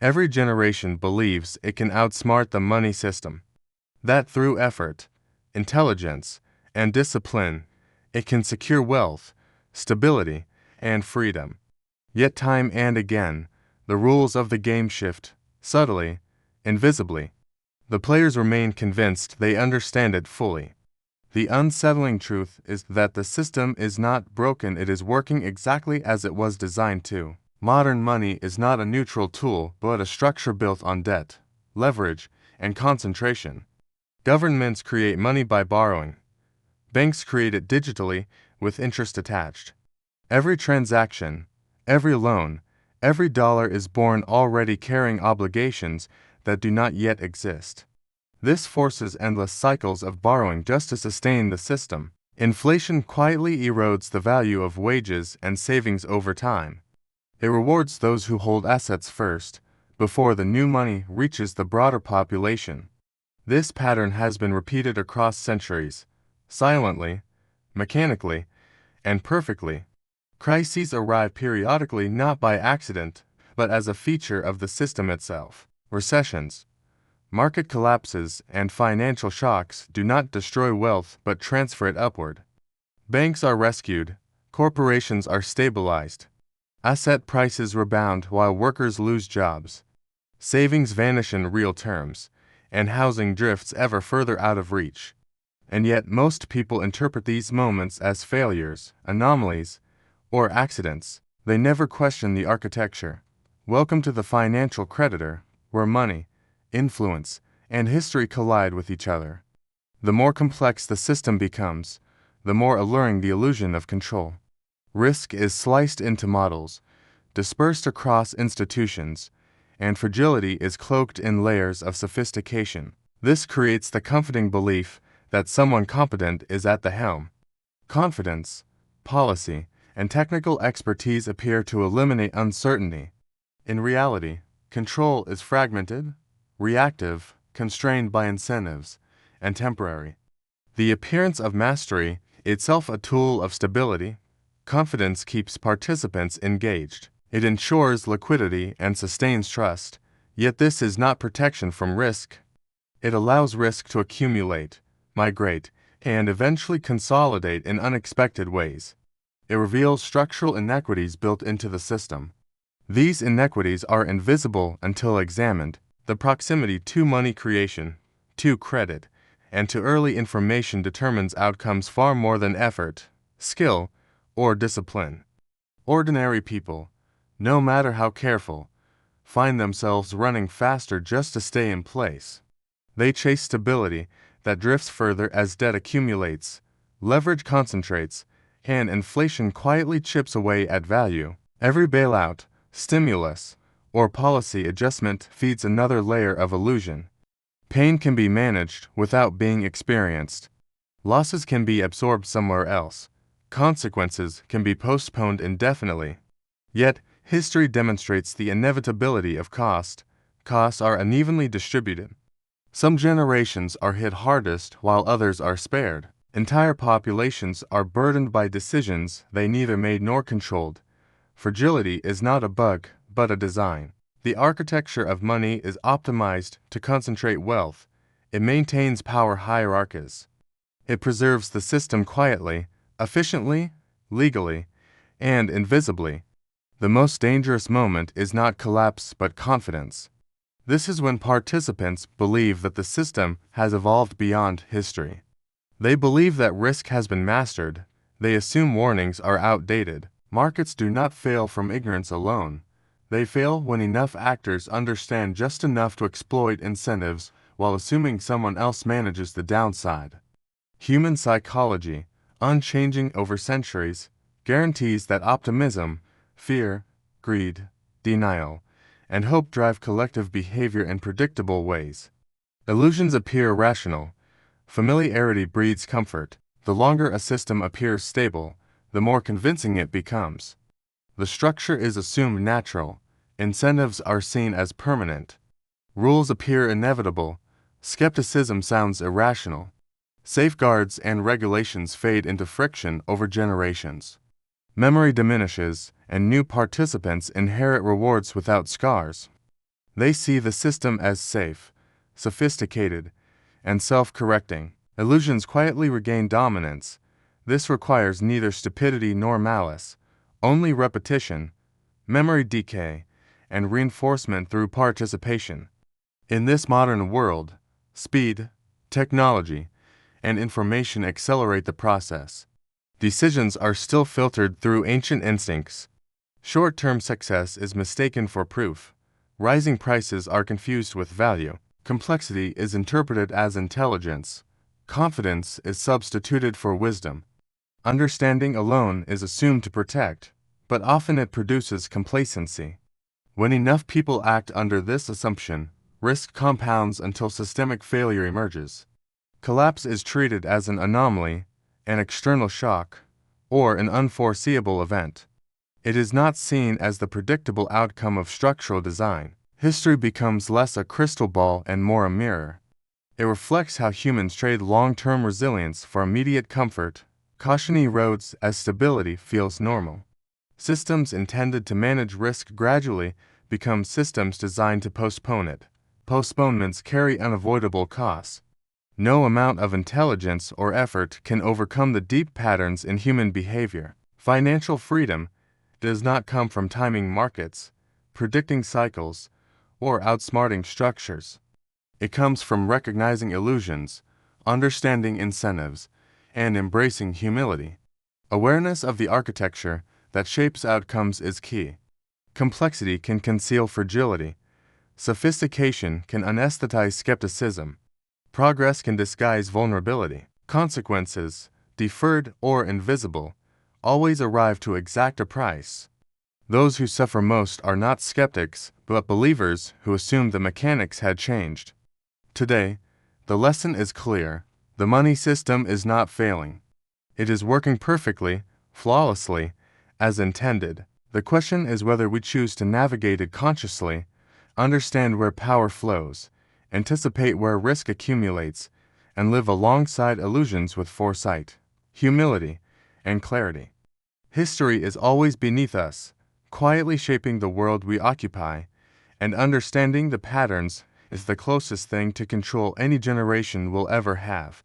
Every generation believes it can outsmart the money system, that through effort, intelligence, and discipline, it can secure wealth, stability, and freedom. Yet time and again, the rules of the game shift, subtly, invisibly. The players remain convinced they understand it fully. The unsettling truth is that the system is not broken, it is working exactly as it was designed to. Modern money is not a neutral tool but a structure built on debt, leverage, and concentration. Governments create money by borrowing. Banks create it digitally with interest attached. Every transaction, every loan, every dollar is born already carrying obligations that do not yet exist. This forces endless cycles of borrowing just to sustain the system. Inflation quietly erodes the value of wages and savings over time. It rewards those who hold assets first, before the new money reaches the broader population. This pattern has been repeated across centuries, silently, mechanically, and perfectly. Crises arrive periodically not by accident, but as a feature of the system itself. Recessions, market collapses, and financial shocks do not destroy wealth but transfer it upward. Banks are rescued, corporations are stabilized, asset prices rebound while workers lose jobs. Savings vanish in real terms, and housing drifts ever further out of reach. And yet most people interpret these moments as failures, anomalies, or accidents. They never question the architecture. Welcome to the financial creditor, where money, influence, and history collide with each other. The more complex the system becomes, the more alluring the illusion of control. Risk is sliced into models, dispersed across institutions, and fragility is cloaked in layers of sophistication. This creates the comforting belief that someone competent is at the helm. Confidence, policy, and technical expertise appear to eliminate uncertainty. In reality, control is fragmented, reactive, constrained by incentives, and temporary. The appearance of mastery, itself a tool of stability, confidence keeps participants engaged. It ensures liquidity and sustains trust, yet this is not protection from risk. It allows risk to accumulate, migrate, and eventually consolidate in unexpected ways. It reveals structural inequities built into the system. These inequities are invisible until examined. The proximity to money creation, to credit, and to early information determines outcomes far more than effort, skill, or discipline. Ordinary people, no matter how careful, find themselves running faster just to stay in place. They chase stability that drifts further as debt accumulates, leverage concentrates, and inflation quietly chips away at value. Every bailout, stimulus, or policy adjustment feeds another layer of illusion. Pain can be managed without being experienced. Losses can be absorbed somewhere else. Consequences can be postponed indefinitely. Yet, history demonstrates the inevitability of cost. Costs are unevenly distributed. Some generations are hit hardest while others are spared. Entire populations are burdened by decisions they neither made nor controlled. Fragility is not a bug, but a design. The architecture of money is optimized to concentrate wealth. It maintains power hierarchies. It preserves the system quietly, efficiently, legally, and invisibly. The most dangerous moment is not collapse but confidence. This is when participants believe that the system has evolved beyond history. They believe that risk has been mastered. They assume warnings are outdated. Markets do not fail from ignorance alone. They fail when enough actors understand just enough to exploit incentives while assuming someone else manages the downside. Human psychology, unchanging over centuries, guarantees that optimism, fear, greed, denial, and hope drive collective behavior in predictable ways. Illusions appear rational. Familiarity breeds comfort. The longer a system appears stable, the more convincing it becomes. The structure is assumed natural. Incentives are seen as permanent. Rules appear inevitable. Skepticism sounds irrational. Safeguards and regulations fade into friction over generations. Memory diminishes, and new participants inherit rewards without scars. They see the system as safe, sophisticated, and self-correcting. Illusions quietly regain dominance. This requires neither stupidity nor malice, only repetition, memory decay, and reinforcement through participation. In this modern world, speed, technology, and information accelerate the process. Decisions are still filtered through ancient instincts. Short-term success is mistaken for proof. Rising prices are confused with value. Complexity is interpreted as intelligence. Confidence is substituted for wisdom. Understanding alone is assumed to protect, but often it produces complacency. When enough people act under this assumption, risk compounds until systemic failure emerges. Collapse is treated as an anomaly, an external shock, or an unforeseeable event. It is not seen as the predictable outcome of structural design. History becomes less a crystal ball and more a mirror. It reflects how humans trade long-term resilience for immediate comfort. Caution erodes as stability feels normal. Systems intended to manage risk gradually become systems designed to postpone it. Postponements carry unavoidable costs. No amount of intelligence or effort can overcome the deep patterns in human behavior. Financial freedom does not come from timing markets, predicting cycles, or outsmarting structures. It comes from recognizing illusions, understanding incentives, and embracing humility. Awareness of the architecture that shapes outcomes is key. Complexity can conceal fragility. Sophistication can anesthetize skepticism. Progress can disguise vulnerability. Consequences, deferred or invisible, always arrive to exact a price. Those who suffer most are not skeptics, but believers who assume the mechanics had changed. Today, the lesson is clear. The money system is not failing. It is working perfectly, flawlessly, as intended. The question is whether we choose to navigate it consciously, understand where power flows, anticipate where risk accumulates, and live alongside illusions with foresight, humility, and clarity. History is always beneath us, quietly shaping the world we occupy, and understanding the patterns is the closest thing to control any generation will ever have.